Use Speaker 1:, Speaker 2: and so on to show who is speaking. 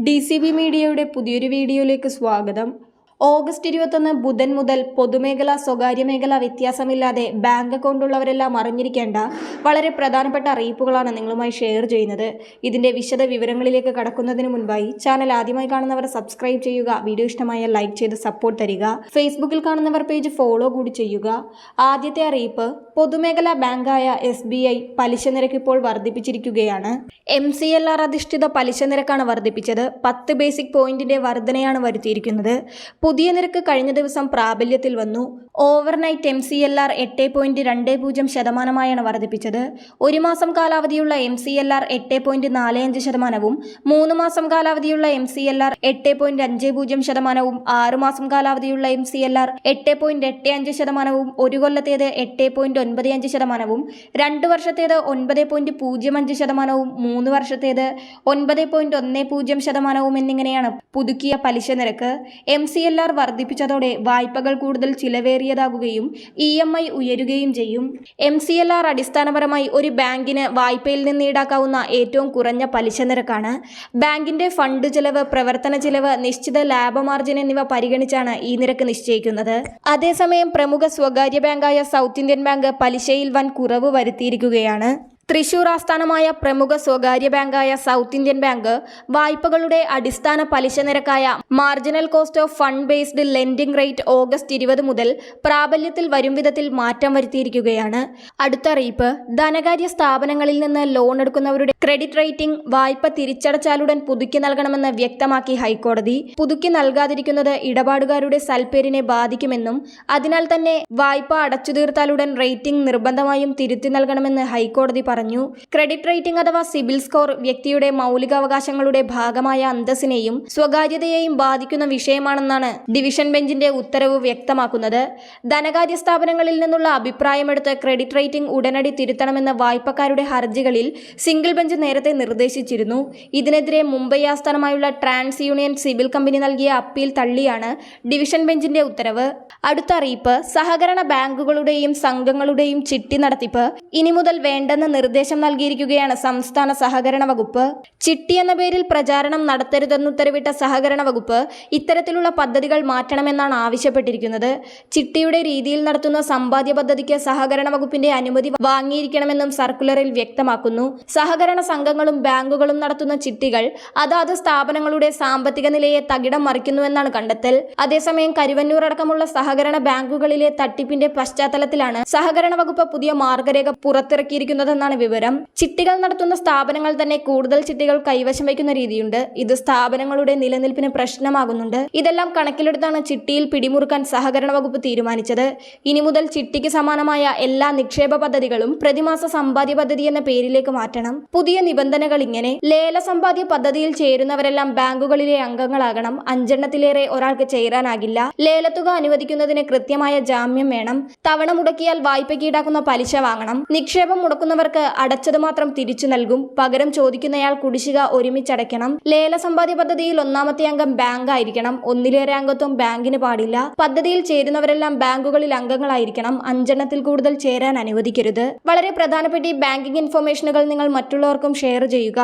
Speaker 1: DCB മീഡിയയുടെ പുതിയൊരു വീഡിയോയിലേക്ക് സ്വാഗതം. ഓഗസ്റ്റ് 21 ബുധൻ മുതൽ പൊതുമേഖല സ്വകാര്യ മേഖല വ്യത്യാസമില്ലാതെ ബാങ്ക് അക്കൗണ്ട് ഉള്ളവരെല്ലാം അറിഞ്ഞിരിക്കേണ്ട വളരെ പ്രധാനപ്പെട്ട അറിയിപ്പുകളാണ് നിങ്ങളുമായി ഷെയർ ചെയ്യുന്നത്. ഇതിൻ്റെ വിശദ വിവരങ്ങളിലേക്ക് കടക്കുന്നതിന് മുൻപായി ചാനൽ ആദ്യമായി കാണുന്നവർ സബ്സ്ക്രൈബ് ചെയ്യുക, വീഡിയോ ഇഷ്ടമായ ലൈക്ക് ചെയ്ത് സപ്പോർട്ട് തരിക, ഫേസ്ബുക്കിൽ കാണുന്നവർ പേജ് ഫോളോ കൂടി ചെയ്യുക. ആദ്യത്തെ അറിയിപ്പ്, പൊതുമേഖലാ ബാങ്കായ SBI പലിശ നിരക്ക് ഇപ്പോൾ വർദ്ധിപ്പിച്ചിരിക്കുകയാണ്. MCLR അധിഷ്ഠിത പലിശ നിരക്കാണ് വർദ്ധിപ്പിച്ചത്. 10 ബേസിക് പോയിന്റിന്റെ വർധനയാണ് വരുത്തിയിരിക്കുന്നത്. പുതിയ നിരക്ക് കഴിഞ്ഞ ദിവസം പ്രാബല്യത്തിൽ വന്നു. Overnight MCLR 8.20% വർദ്ധിപ്പിച്ചത്. 1 മാസം കാലാവധിയുള്ള MCLR 8.45%, 3 മാസം കാലാവധിയുള്ള MCLR 8.50%, 6 മാസം കാലാവധിയുള്ള MCLR 8.85%, 1 കൊല്ലത്തേത് 8.95%, 2 വർഷത്തേത് 9.05%, 3 വർഷത്തേത് 9.10% എന്നിങ്ങനെയാണ് പുതുക്കിയ പലിശ നിരക്ക്. MCLR വർദ്ധിപ്പിച്ചതോടെ വായ്പകൾ കൂടുതൽ ചിലവേറിയതാകുകയും EMI ഉയരുകയും ചെയ്യും. MCLR അടിസ്ഥാനപരമായി ഒരു ബാങ്കിന് വായ്പയിൽ നിന്ന് ഈടാക്കാവുന്ന ഏറ്റവും കുറഞ്ഞ പലിശ നിരക്കാണ്. ബാങ്കിന്റെ ഫണ്ട് ചെലവ്, പ്രവർത്തന ചെലവ്, നിശ്ചിത ലാഭ മാർജിൻ എന്നിവ പരിഗണിച്ചാണ് ഈ നിരക്ക് നിശ്ചയിക്കുന്നത്. അതേസമയം പ്രമുഖ സ്വകാര്യ ബാങ്കായ സൗത്ത് ഇന്ത്യൻ ബാങ്ക് പലിശയിൽ വൻ കുറവ് വരുത്തിയിരിക്കുകയാണ്. തൃശൂർ ആസ്ഥാനമായ പ്രമുഖ സ്വകാര്യ ബാങ്കായ സൗത്ത് ഇന്ത്യൻ ബാങ്ക് വായ്പകളുടെ അടിസ്ഥാന പലിശ നിരക്കായ marginal cost of fund based lending rate August 20 മുതൽ പ്രാബല്യത്തിൽ വരും വിധത്തിൽ മാറ്റം വരുത്തിയിരിക്കുകയാണ്. അടുത്ത അറിയിപ്പ്, ധനകാര്യ സ്ഥാപനങ്ങളിൽ നിന്ന് ലോൺ എടുക്കുന്നവരുടെ ക്രെഡിറ്റ് റേറ്റിംഗ് വായ്പ തിരിച്ചടച്ചാലുടൻ പുതുക്കി നൽകണമെന്ന് വ്യക്തമാക്കി ഹൈക്കോടതി. പുതുക്കി നൽകാതിരിക്കുന്നത് ഇടപാടുകാരുടെ സൽപ്പേരിനെ ബാധിക്കുമെന്നും അതിനാൽ തന്നെ വായ്പ അടച്ചു തീർത്താലുടൻ റേറ്റിംഗ് നിർബന്ധമായും തിരുത്തി നൽകണമെന്ന് ഹൈക്കോടതി പറഞ്ഞു. ക്രെഡിറ്റ് റേറ്റിംഗ് അഥവാ സിബിൽ സ്കോർ വ്യക്തിയുടെ മൗലികാവകാശങ്ങളുടെ ഭാഗമായ അന്തസ്സിനെയും സ്വകാര്യതയെയും ബാധിക്കുന്ന വിഷയമാണെന്നാണ് ഡിവിഷൻ ബെഞ്ചിന്റെ ഉത്തരവ് വ്യക്തമാക്കുന്നത്. ധനകാര്യ സ്ഥാപനങ്ങളിൽ നിന്നുള്ള അഭിപ്രായമെടുത്ത് ക്രെഡിറ്റ് റേറ്റിംഗ് ഉടനടി തിരുത്തണമെന്ന വായ്പക്കാരുടെ ഹർജികളിൽ സിംഗിൾ ബെഞ്ച് നേരത്തെ നിർദ്ദേശിച്ചിരുന്നു. ഇതിനെതിരെ മുംബൈ ആസ്ഥാനമായുള്ള ട്രാൻസ് യൂണിയൻ സിവിൽ കമ്പനി നൽകിയ അപ്പീൽ തള്ളിയാണ് ഡിവിഷൻ ബെഞ്ചിന്റെ ഉത്തരവ്. അടുത്ത അറിയിപ്പ്, സഹകരണ ബാങ്കുകളുടെയും സംഘങ്ങളുടെയും ചിട്ടി നടത്തിപ്പ് ഇനി മുതൽ വേണ്ടെന്ന് നിർദ്ദേശം നൽകിയിരിക്കുകയാണ് സംസ്ഥാന സഹകരണ വകുപ്പ്. ചിട്ടി എന്ന പേരിൽ പ്രചാരണം നടത്തരുതെന്നുത്തരവിട്ട സഹകരണ വകുപ്പ് ഇത്തരത്തിലുള്ള പദ്ധതികൾ മാറ്റണമെന്നാണ് ആവശ്യപ്പെട്ടിരിക്കുന്നത്. ചിട്ടിയുടെ രീതിയിൽ നടത്തുന്ന സമ്പാദ്യ പദ്ധതിക്ക് സഹകരണ വകുപ്പിന്റെ അനുമതി വാങ്ങിയിരിക്കണമെന്നും സർക്കുലറിൽ വ്യക്തമാക്കുന്നു. സഹകരണ സംഘങ്ങളും ബാങ്കുകളും നടത്തുന്ന ചിട്ടികൾ അതാത് സ്ഥാപനങ്ങളുടെ സാമ്പത്തിക നിലയെ തകിടം മറിക്കുന്നുവെന്നാണ് കണ്ടെത്തൽ. അതേസമയം കരുവന്നൂർ അടക്കമുള്ള സഹകരണ ബാങ്കുകളിലെ തട്ടിപ്പിന്റെ പശ്ചാത്തലത്തിലാണ് സഹകരണ വകുപ്പ് പുതിയ മാർഗരേഖ പുറത്തിറക്കിയിരിക്കുന്നതെന്നാണ് വിവരം. ചിട്ടികൾ നടത്തുന്ന സ്ഥാപനങ്ങൾ തന്നെ കൂടുതൽ ചിട്ടികൾ കൈവശം വയ്ക്കുന്ന രീതിയുണ്ട്. ഇത് സ്ഥാപനങ്ങളുടെ നിലനിൽപ്പിന് പ്രശ്നമാകുന്നുണ്ട്. ഇതെല്ലാം കണക്കിലെടുത്താണ് ചിട്ടിയിൽ പിടിമുറുക്കാൻ സഹകരണ വകുപ്പ് തീരുമാനിച്ചത്. ഇനി മുതൽ ചിട്ടിക്ക് സമാനമായ എല്ലാ നിക്ഷേപ പദ്ധതികളും പ്രതിമാസ സമ്പാദ്യ പദ്ധതി എന്ന പേരിലേക്ക് മാറ്റണം. പുതിയ നിബന്ധനകൾ ഇങ്ങനെ: ലേല സമ്പാദ്യ പദ്ധതിയിൽ ചേരുന്നവരെല്ലാം ബാങ്കുകളിലെ അംഗങ്ങളാകണം. 5 എണ്ണത്തിലേറെ ഒരാൾക്ക് ചേരാനാകില്ല. ലേലത്തുക അനുവദിക്കുന്നതിന് കൃത്യമായ ജാമ്യം വേണം. തവണ മുടക്കിയാൽ വായ്പയ്ക്ക് ഈടാക്കുന്ന പലിശ വാങ്ങണം. നിക്ഷേപം മുടക്കുന്നവർക്ക് അടച്ചത് മാത്രം തിരിച്ചു നൽകും. പകരം ചോദിക്കുന്നയാൾ കുടിശ്ശിക ഒരുമിച്ചടയ്ക്കണം. ലേല സമ്പാദ്യ പദ്ധതിയിൽ 1ാമത്തെ അംഗം ബാങ്ക് ആയിരിക്കണം. 1ലേറെ അംഗത്വം ബാങ്കിന് പാടില്ല. പദ്ധതിയിൽ ചേരുന്നവരെല്ലാം ബാങ്കുകളിൽ അംഗങ്ങളായിരിക്കണം. 5 എണ്ണത്തിൽ കൂടുതൽ ചേരാൻ അനുവദിക്കരുത്. വളരെ പ്രധാനപ്പെട്ട ഈ ബാങ്കിംഗ് ഇൻഫർമേഷനുകൾ നിങ്ങൾ മറ്റുള്ളവർക്കും ഷെയർ ചെയ്യുക.